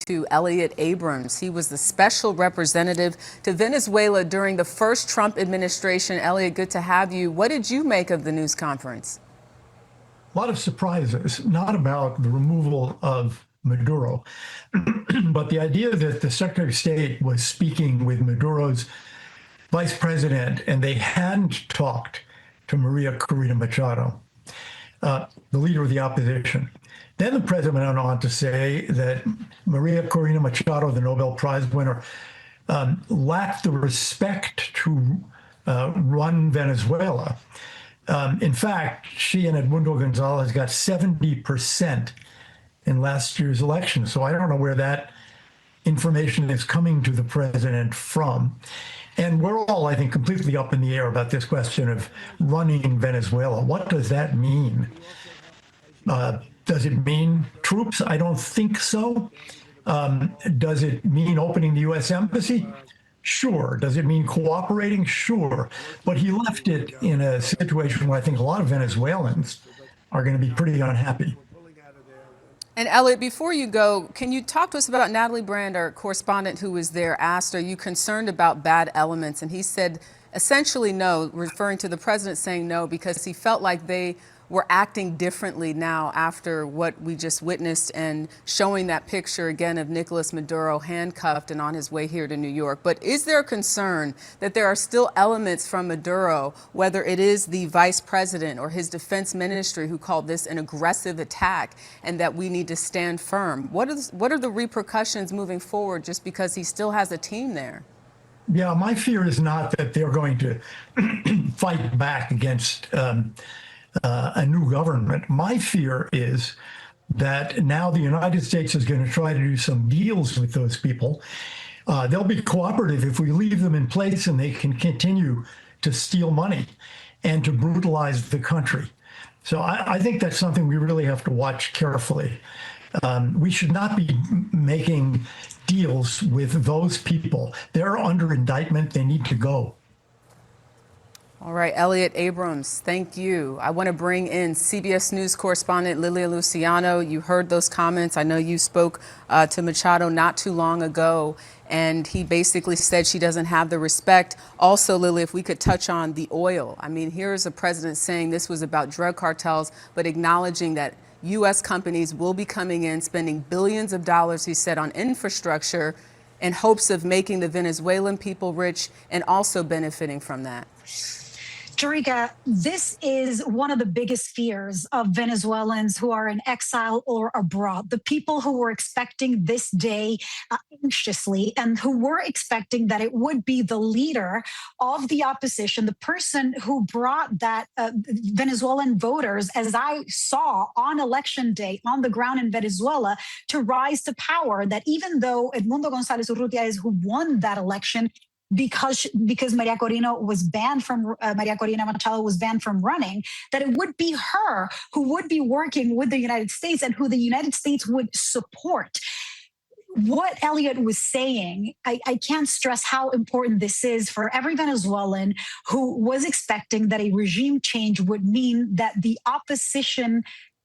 to Elliot Abrams. He was the special representative to Venezuela during the first Trump administration. Elliot, good to have you. What did you make of the news conference? A lot of surprises, not about the removal of Maduro, but the idea that the Secretary of State was speaking with Maduro's vice president and they hadn't talked to Maria Corina Machado, the leader of the opposition. Then the president went on to say that Maria Corina Machado, the Nobel Prize winner, lacked the respect to run Venezuela. In fact, she and Edmundo Gonzalez got 70% in last year's election. So I don't know where that information is coming to the president from. And we're all, I think, completely up in the air about this question of running Venezuela. What does that mean? Does it mean troops? I don't think so. Does it mean opening the U.S. embassy? Sure. Does it mean cooperating? Sure. But he left it in a situation where I think a lot of Venezuelans are going to be pretty unhappy. And Elliot, before you go, can you talk to us about Natalie Brand, our correspondent who was there, asked, are you concerned about bad elements? And he said essentially no, referring to the president saying no, because he felt like they were acting differently now after what we just witnessed and showing that picture again of Nicolas Maduro handcuffed and on his way here to New York. But is there a concern that there are still elements from Maduro, whether it is the vice president or his defense ministry who called this an aggressive attack, and that we need to stand firm? What are the repercussions moving forward just because he still has a team there? Yeah, my fear is not that they're going to fight back against a new government. My fear is that now the United States is going to try to do some deals with those people. They'll be cooperative if we leave them in place and they can continue to steal money and to brutalize the country. So I think that's something we really have to watch carefully. We should not be making deals with those people. They're under indictment. They need to go. All right, Elliot Abrams, thank you. I want to bring in CBS News correspondent Lilia Luciano. You heard those comments. I know you spoke to Machado not too long ago, and he basically said she doesn't have the respect. Also, Lily, if we could touch on the oil. I mean, here's a president saying this was about drug cartels, but acknowledging that U.S. companies will be coming in, spending billions of dollars, he said, on infrastructure in hopes of making the Venezuelan people rich and also benefiting from that. Jerika, this is one of the biggest fears of Venezuelans who are in exile or abroad. The people who were expecting this day anxiously and who were expecting that it would be the leader of the opposition, the person who brought that Venezuelan voters, as I saw on election day on the ground in Venezuela, to rise to power. That even though Edmundo Gonzalez Urrutia is who won that election, because Maria Corina Machado was banned from running, that it would be her who would be working with the United States and who the United States would support. What Elliot was saying, I can't stress how important this is for every Venezuelan who was expecting that a regime change would mean that the opposition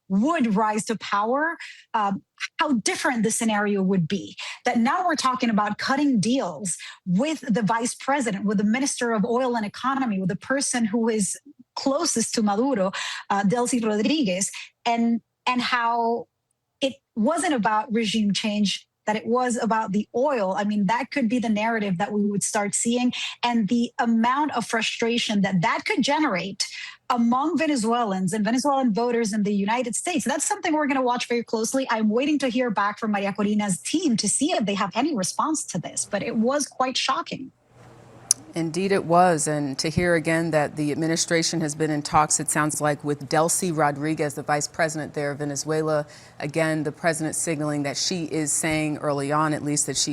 would rise to power, how different the scenario would be. That now we're talking about cutting deals with the vice president, with the minister of oil and economy, with the person who is closest to Maduro, Delcy Rodriguez, and how it wasn't about regime change, that it was about the oil. I mean, that could be the narrative that we would start seeing, and the amount of frustration that could generate among Venezuelans and Venezuelan voters in the United States. That's something we're going to watch very closely. I'm waiting to hear back from Maria Corina's team to see if they have any response to this, but it was quite shocking. Indeed it was, and to hear again that the administration has been in talks, it sounds like, with Delcy Rodriguez, the vice president there of Venezuela. Again, the president signaling that she is saying early on, at least, that she